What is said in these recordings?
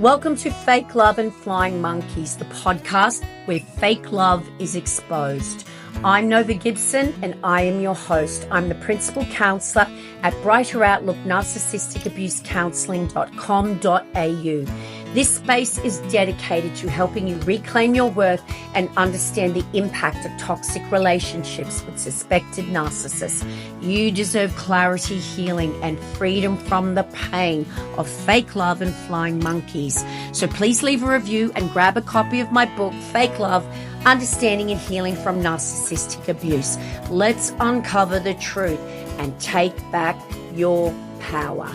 Welcome to Fake Love and Flying Monkeys, the podcast where fake love is exposed. I'm Nova Gibson and I am your host. I'm the principal counsellor at Brighter Outlook Narcissistic Abuse Counselling.com.au. This space is dedicated to helping you reclaim your worth and understand the impact of toxic relationships with suspected narcissists. You deserve clarity, healing, and freedom from the pain of fake love and flying monkeys. So please leave a review and grab a copy of my book, Fake Love, Understanding and Healing from Narcissistic Abuse. Let's uncover the truth and take back your power.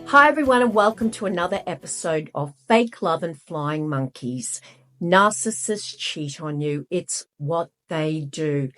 Hi everyone and welcome to another episode of Fake Love and Flying Monkeys. Narcissists cheat on you. It's what they do.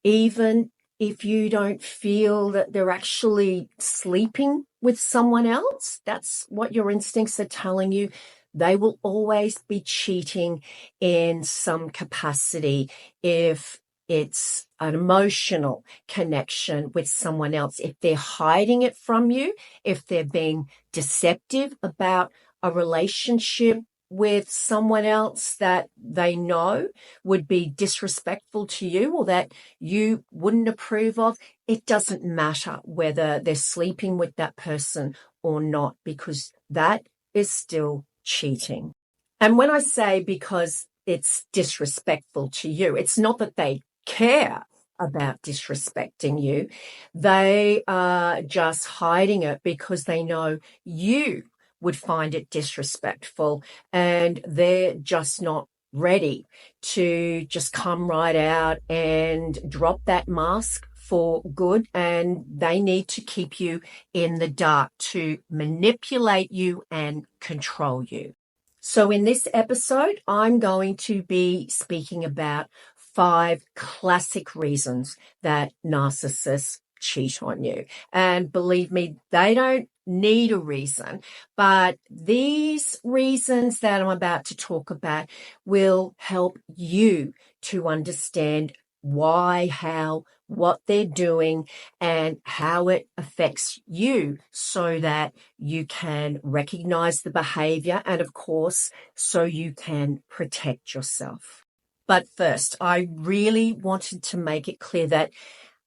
Even if you don't feel that they're actually sleeping with someone else, that's what your instincts are telling you. They will always be cheating in some capacity if it's an emotional connection with someone else. If they're hiding it from you, if they're being deceptive about a relationship with someone else that they know would be disrespectful to you or that you wouldn't approve of, it doesn't matter whether they're sleeping with that person or not, because that is still cheating. And when I say because it's disrespectful to you, it's not that they care about disrespecting you. They are just hiding it because they know you would find it disrespectful and they're just not ready to just come right out and drop that mask for good, and they need to keep you in the dark to manipulate you and control you. So in this episode, I'm going to be speaking about 5 classic reasons that narcissists cheat on you. And believe me, they don't need a reason, but these reasons that I'm about to talk about will help you to understand why, how, what they're doing, and how it affects you so that you can recognize the behavior and, of course, so you can protect yourself. But first, I really wanted to make it clear that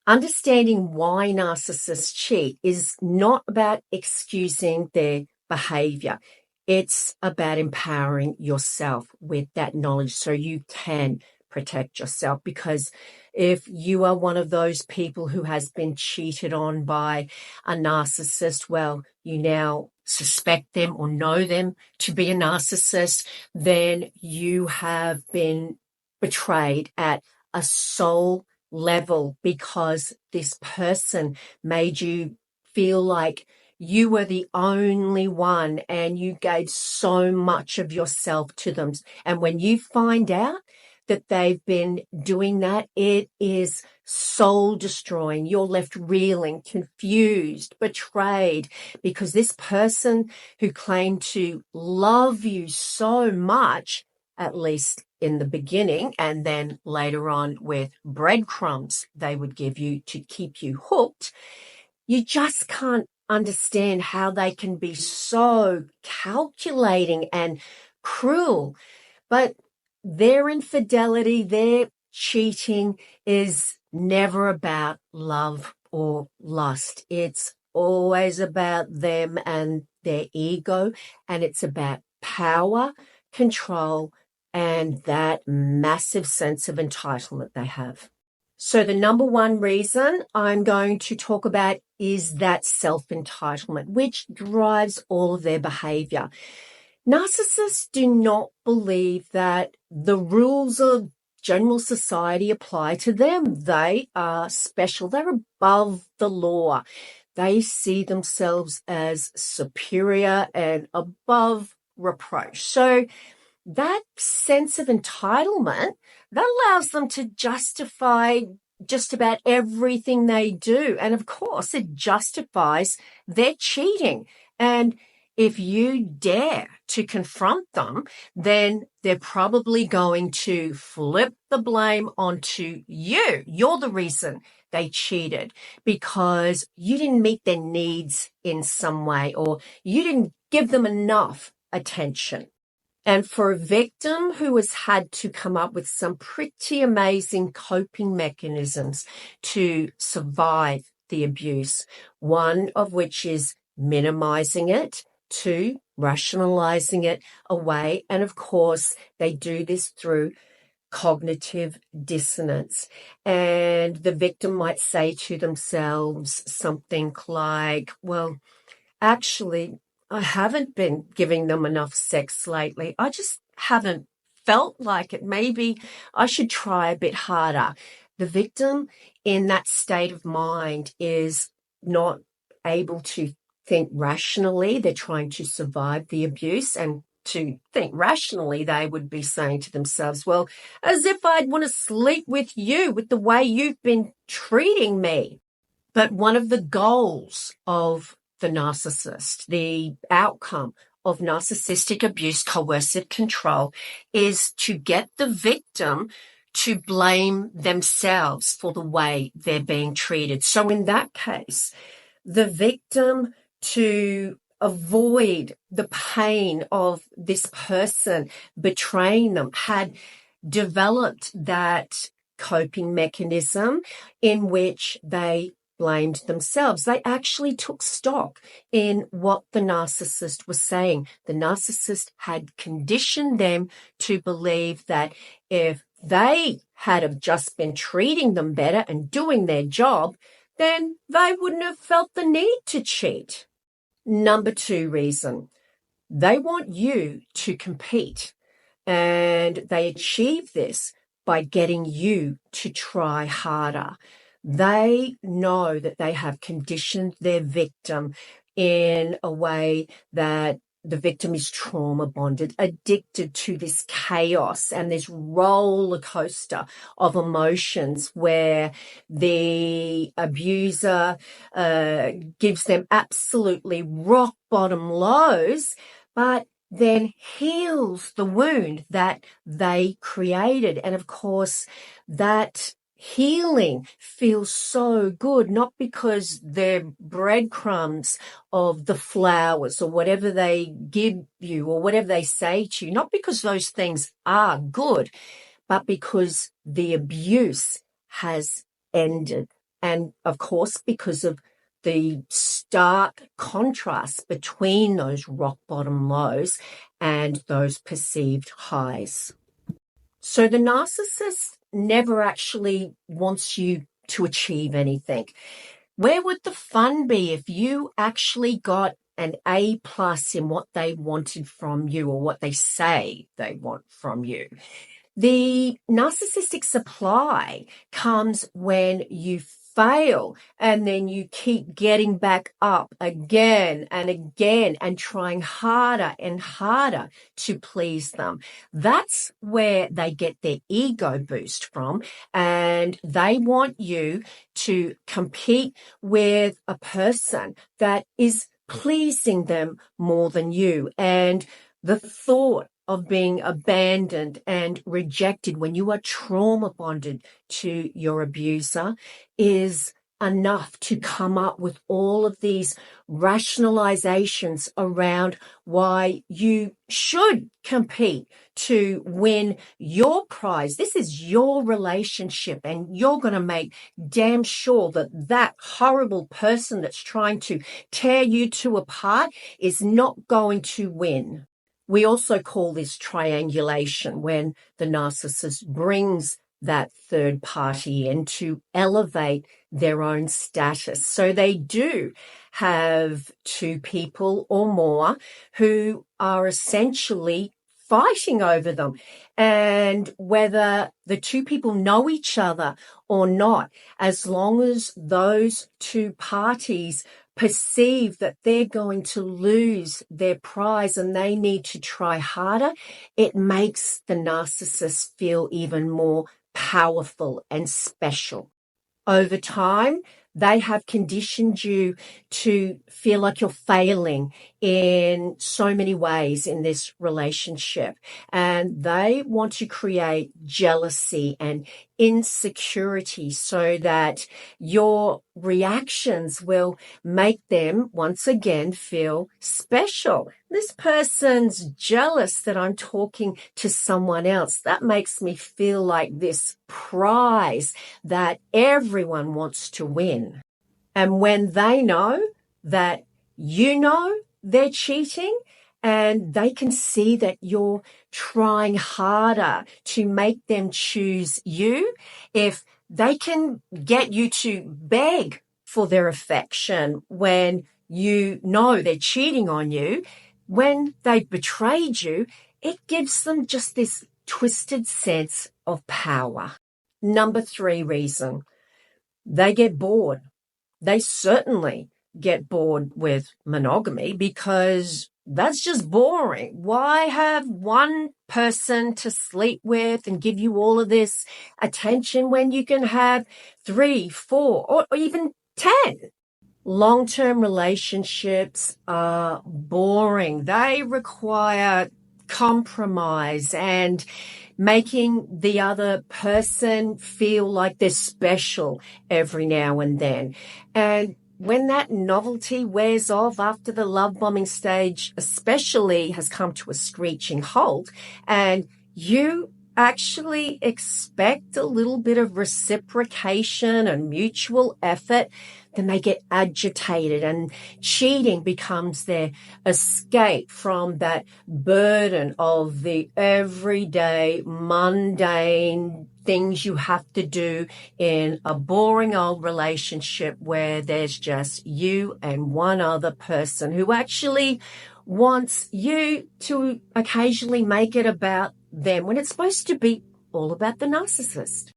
understanding why narcissists cheat is not about excusing their behavior. It's about empowering yourself with that knowledge so you can protect yourself. Because if you are one of those people who has been cheated on by a narcissist, well, you now suspect them or know them to be a narcissist, then you have been betrayed at a soul level because this person made you feel like you were the only one and you gave so much of yourself to them. And when you find out that they've been doing that, it is soul destroying. You're left reeling, confused, betrayed, because this person who claimed to love you so much, at least in the beginning, and then later on with breadcrumbs they would give you to keep you hooked, you just can't understand how they can be so calculating and cruel. But their infidelity, their cheating is never about love or lust. It's always about them and their ego, and it's about power, control, and that massive sense of entitlement they have. So the number one reason I'm going to talk about is that self-entitlement, which drives all of their behavior. Narcissists do not believe that the rules of general society apply to them. They are special. They're above the law. They see themselves as superior and above reproach. So that sense of entitlement, that allows them to justify just about everything they do. And of course, it justifies their cheating. And if you dare to confront them, then they're probably going to flip the blame onto you. You're the reason they cheated because you didn't meet their needs in some way, or you didn't give them enough attention. And for a victim who has had to come up with some pretty amazing coping mechanisms to survive the abuse, one of which is minimizing it, two, rationalizing it away, and of course, they do this through cognitive dissonance. And the victim might say to themselves something like, well, actually, I haven't been giving them enough sex lately. I just haven't felt like it. Maybe I should try a bit harder. The victim in that state of mind is not able to think rationally. They're trying to survive the abuse, and to think rationally, they would be saying to themselves, well, as if I'd want to sleep with you with the way you've been treating me. But one of the goals of the narcissist, the outcome of narcissistic abuse, coercive control, is to get the victim to blame themselves for the way they're being treated. So in that case, the victim, to avoid the pain of this person betraying them, had developed that coping mechanism in which they blamed themselves. They actually took stock in what the narcissist was saying. The narcissist had conditioned them to believe that if they had have just been treating them better and doing their job, then they wouldn't have felt the need to cheat. Number two reason, they want you to compete, and they achieve this by getting you to try harder. They know that they have conditioned their victim in a way that the victim is trauma bonded, addicted to this chaos and this roller coaster of emotions where the abuser gives them absolutely rock bottom lows, but then heals the wound that they created. And of course, that healing feels so good, not because they're breadcrumbs of the flowers or whatever they give you or whatever they say to you, not because those things are good, but because the abuse has ended. And of course, because of the stark contrast between those rock bottom lows and those perceived highs. So the narcissist never actually wants you to achieve anything. Where would the fun be if you actually got an A+ in what they wanted from you or what they say they want from you? The narcissistic supply comes when you fail and then you keep getting back up again and again and trying harder and harder to please them. That's where they get their ego boost from, and they want you to compete with a person that is pleasing them more than you. And the thought of being abandoned and rejected when you are trauma bonded to your abuser is enough to come up with all of these rationalizations around why you should compete to win your prize. This is your relationship, and you're going to make damn sure that that horrible person that's trying to tear you two apart is not going to win. We also call this triangulation, when the narcissist brings that third party in to elevate their own status. So they do have two people or more who are essentially fighting over them. And whether the two people know each other or not, as long as those two parties perceive that they're going to lose their prize and they need to try harder, it makes the narcissist feel even more powerful and special. Over time, they have conditioned you to feel like you're failing in so many ways in this relationship, and they want to create jealousy and insecurity so that your reactions will make them once again feel special. This person's jealous that I'm talking to someone else. That makes me feel like this prize that everyone wants to win. And when they know that you know they're cheating and they can see that you're trying harder to make them choose you, if they can get you to beg for their affection when you know they're cheating on you, when they've betrayed you, it gives them just this twisted sense of power. Number 3 reason, they get bored. They certainly get bored with monogamy because that's just boring. Why have one person to sleep with and give you all of this attention when you can have 3, 4, or even 10? Long-term relationships are boring. They require compromise and making the other person feel like they're special every now and then. And when that novelty wears off after the love bombing stage especially has come to a screeching halt, and you actually expect a little bit of reciprocation and mutual effort, then they get agitated and cheating becomes their escape from that burden of the everyday mundane things you have to do in a boring old relationship where there's just you and one other person who actually wants you to occasionally make it about them when it's supposed to be all about the narcissist.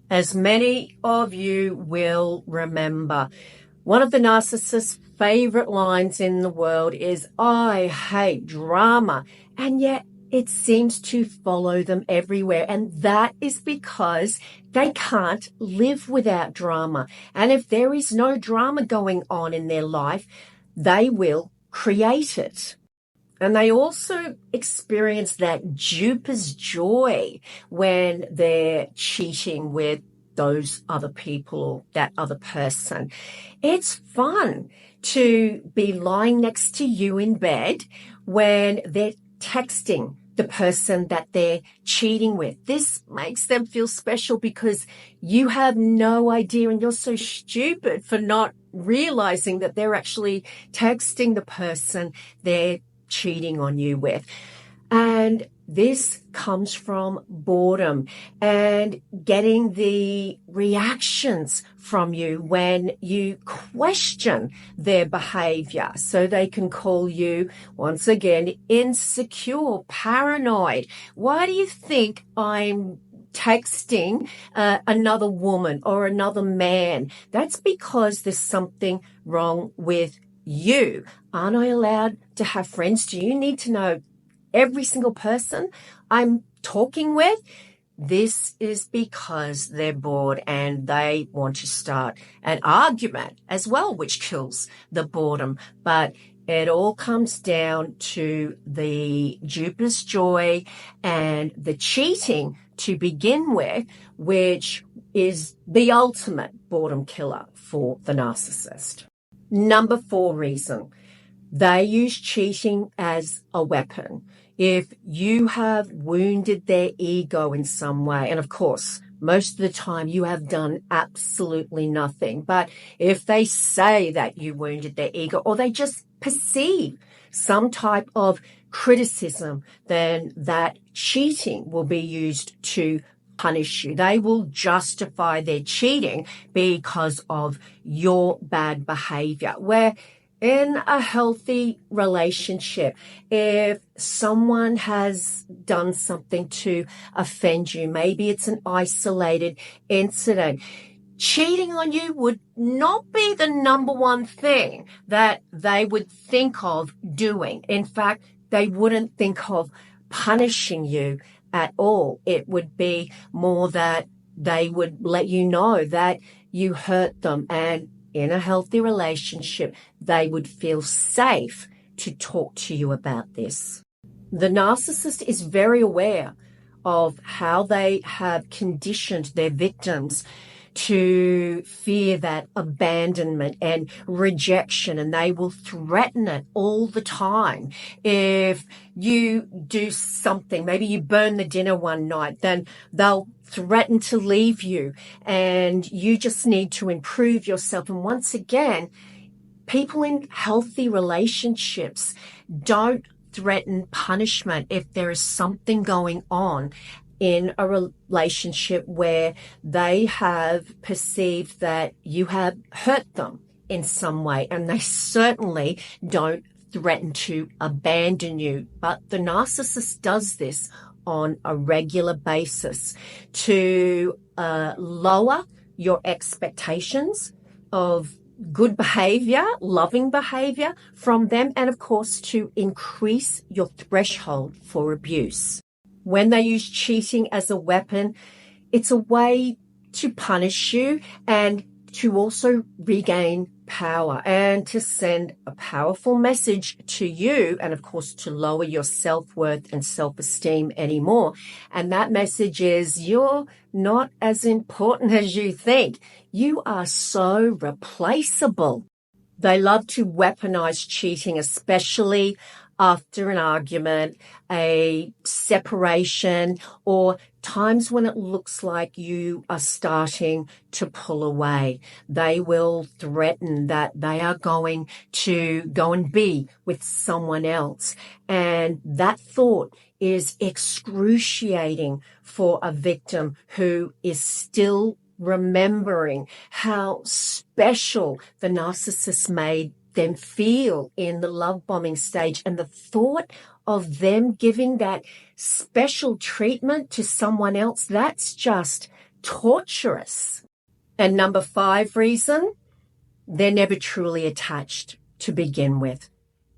As many of you will remember, one of the narcissist's favorite lines in the world is, "I hate drama," and yet it seems to follow them everywhere. And that is because they can't live without drama. And if there is no drama going on in their life, they will create it. And they also experience that duper's joy when they're cheating with those other people or that other person. It's fun to be lying next to you in bed when they're texting the person that they're cheating with. This makes them feel special because you have no idea and you're so stupid for not realizing that they're actually texting the person they're cheating on you with. And this comes from boredom and getting the reactions from you when you question their behavior. So they can call you, once again, insecure, paranoid. Why do you think I'm texting another woman or another man? That's because there's something wrong with you. Aren't I allowed to have friends? Do you need to know every single person I'm talking with? This is because they're bored and they want to start an argument as well, which kills the boredom. But it all comes down to the duper's joy and the cheating to begin with, which is the ultimate boredom killer for the narcissist. Number 4 reason, they use cheating as a weapon. If you have wounded their ego in some way, and of course, most of the time you have done absolutely nothing, but if they say that you wounded their ego or they just perceive some type of criticism, then that cheating will be used to punish you. They will justify their cheating because of your bad behavior. Where in a healthy relationship, if someone has done something to offend you, maybe it's an isolated incident, cheating on you would not be the number one thing that they would think of doing. In fact, they wouldn't think of punishing you at all. It would be more that they would let you know that you hurt them, and in a healthy relationship, they would feel safe to talk to you about this. The narcissist is very aware of how they have conditioned their victims to fear that abandonment and rejection, and they will threaten it all the time. If you do something, maybe you burn the dinner one night, then they'll threaten to leave you, and you just need to improve yourself. And once again, people in healthy relationships don't threaten punishment if there is something going on in a relationship where they have perceived that you have hurt them in some way, and they certainly don't threaten to abandon you. But the narcissist does this on a regular basis to lower your expectations of good behavior, loving behavior from them, and of course to increase your threshold for abuse. When they use cheating as a weapon, it's a way to punish you and to also regain power and to send a powerful message to you, and of course to lower your self-worth and self-esteem anymore. And that message is, you're not as important as you think. You are so replaceable. They love to weaponize cheating, especially after an argument, a separation, or times when it looks like you are starting to pull away. They will threaten that they are going to go and be with someone else. And that thought is excruciating for a victim who is still remembering how special the narcissist made them feel in the love bombing stage. And the thought of them giving that special treatment to someone else, that's just torturous. And number 5 reason, they're never truly attached to begin with.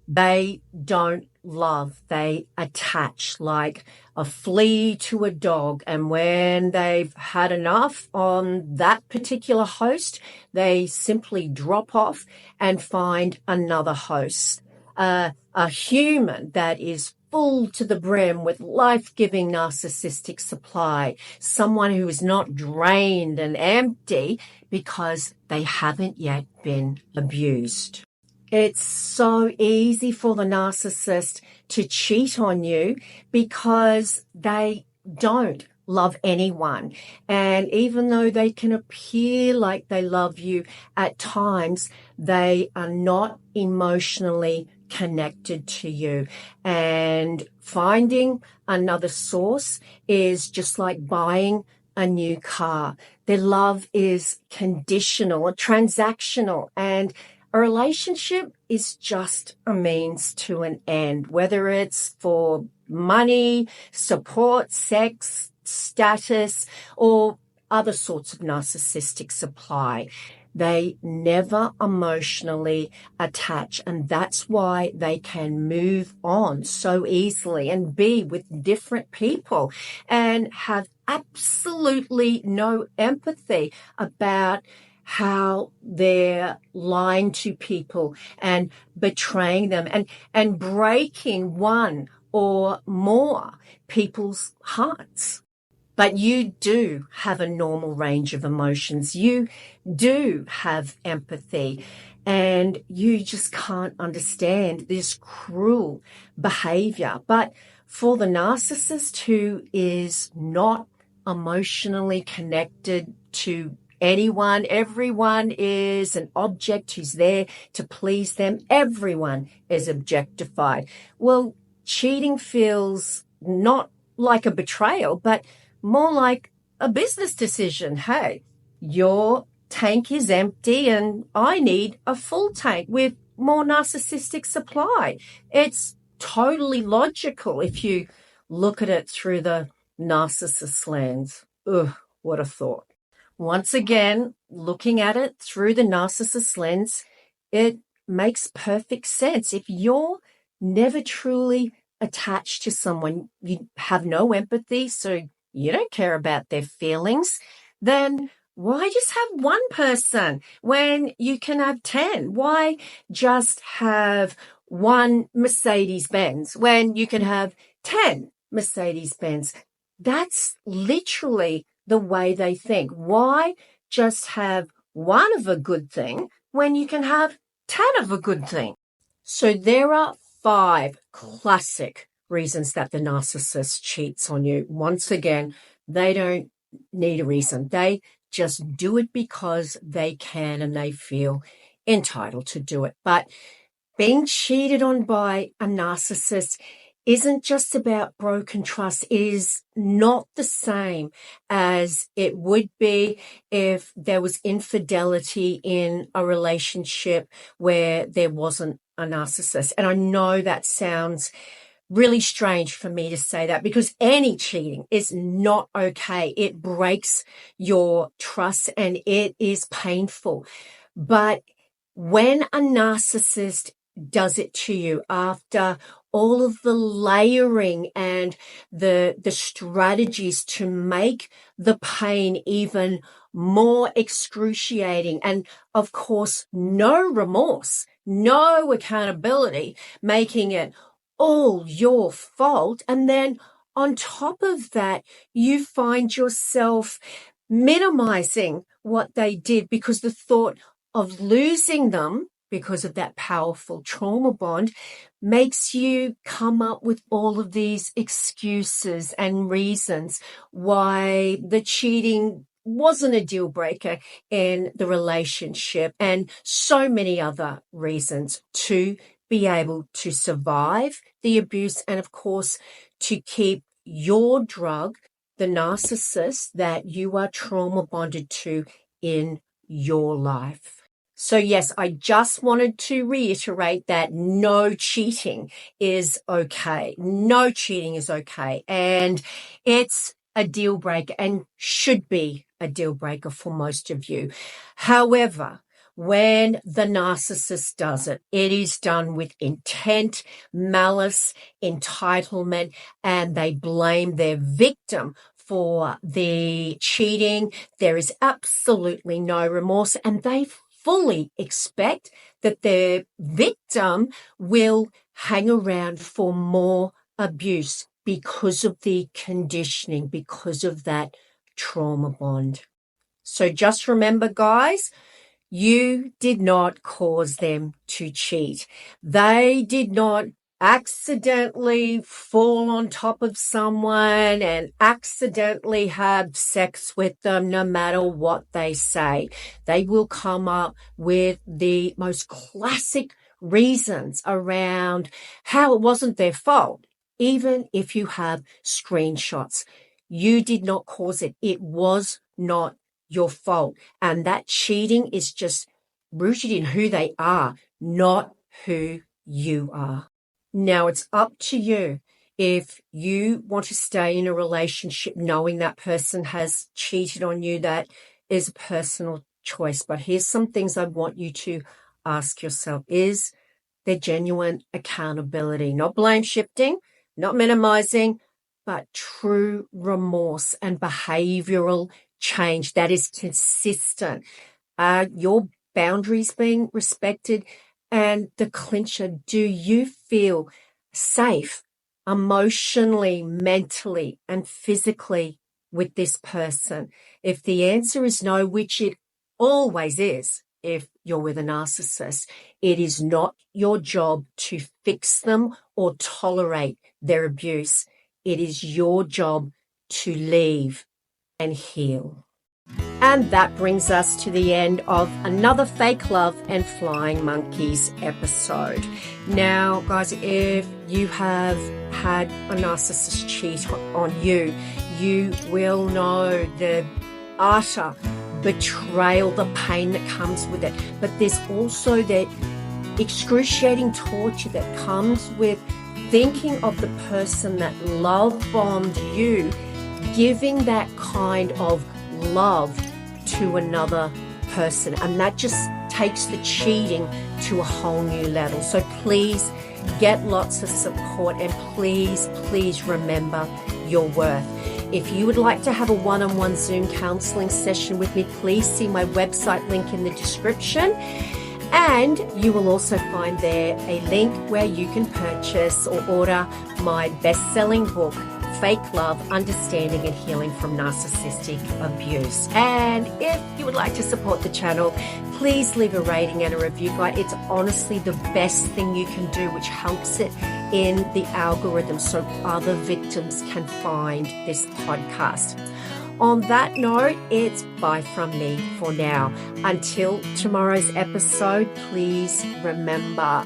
They don't love, they attach like a flea to a dog. And when they've had enough on that particular host, they simply drop off and find another host. A human that is full to the brim with life-giving narcissistic supply, someone who is not drained and empty because they haven't yet been abused. It's so easy for the narcissist to cheat on you because they don't love anyone. And even though they can appear like they love you at times, they are not emotionally connected to you. And finding another source is just like buying a new car. Their love is conditional or transactional, and a relationship is just a means to an end, whether it's for money, support, sex, status, or other sorts of narcissistic supply. They never emotionally attach, and that's why they can move on so easily and be with different people and have absolutely no empathy about how they're lying to people and betraying them and breaking one or more people's hearts. But you do have a normal range of emotions. You do have empathy, and you just can't understand this cruel behavior. But for the narcissist who is not emotionally connected to anyone, everyone is an object who's there to please them. Everyone is objectified. Well, cheating feels not like a betrayal, but more like a business decision. Hey, your tank is empty and I need a full tank with more narcissistic supply. It's totally logical if you look at it through the narcissist lens. Ugh, what a thought. Once again, looking at it through the narcissist lens, it makes perfect sense. If you're never truly attached to someone, you have no empathy, so you don't care about their feelings, then why just have one person when you can have 10? Why just have one Mercedes-Benz when you can have 10 Mercedes-Benz. That's literally the way they think. Why just have one of a good thing when you can have 10 of a good thing? So there are 5 classic reasons that the narcissist cheats on you. Once again, they don't need a reason. They just do it because they can and they feel entitled to do it. But being cheated on by a narcissist isn't just about broken trust. It is not the same as it would be if there was infidelity in a relationship where there wasn't a narcissist. And I know that sounds really strange for me to say that, because any cheating is not okay. It breaks your trust and it is painful. But when a narcissist does it to you after all of the layering and the strategies to make the pain even more excruciating, and of course, no remorse, no accountability, making it all your fault. And then on top of that, you find yourself minimizing what they did because the thought of losing them because of that powerful trauma bond makes you come up with all of these excuses and reasons why the cheating wasn't a deal breaker in the relationship, and so many other reasons to be able to survive the abuse and, of course, to keep your drug, the narcissist that you are trauma bonded to, in your life. So yes, I just wanted to reiterate that no cheating is okay. No cheating is okay. And it's a deal breaker and should be a deal breaker for most of you. However, when the narcissist does it, it is done with intent, malice, entitlement, and they blame their victim for the cheating. There is absolutely no remorse, and they fully expect that their victim will hang around for more abuse because of the conditioning, because of that trauma bond. So just remember, guys, you did not cause them to cheat. They did not accidentally fall on top of someone and accidentally have sex with them, no matter what they say. They will come up with the most classic reasons around how it wasn't their fault, even if you have screenshots. You did not cause it. It was not your fault. And that cheating is just rooted in who they are, not who you are. Now, it's up to you if you want to stay in a relationship knowing that person has cheated on you. That is a personal choice. But here's some things I want you to ask yourself. Is there genuine accountability? Not blame shifting, not minimizing, but true remorse and behavioral change that is consistent. Are your boundaries being respected? And the clincher, do you feel safe emotionally, mentally, and physically with this person? If the answer is no, which it always is if you're with a narcissist, it is not your job to fix them or tolerate their abuse. It is your job to leave and heal. And that brings us to the end of another Fake Love and Flying Monkeys episode. Now, guys, if you have had a narcissist cheat on you, you will know the utter betrayal, the pain that comes with it. But there's also that excruciating torture that comes with thinking of the person that love bombed you, giving that kind of love to another person, and that just takes the cheating to a whole new level. So please get lots of support, and please remember your worth. If you would like to have a one-on-one Zoom counseling session with me, please see my website link in the description. And you will also find there a link where you can purchase or order my best-selling book, Fake Love, Understanding and Healing from Narcissistic Abuse. And if you would like to support the channel, please leave a rating and a review guide. It's honestly the best thing you can do, which helps it in the algorithm so other victims can find this podcast. On that note, it's bye from me for now. Until tomorrow's episode, please remember,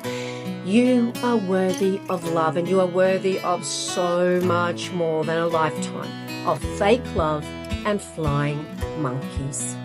you are worthy of love, and you are worthy of so much more than a lifetime of fake love and flying monkeys.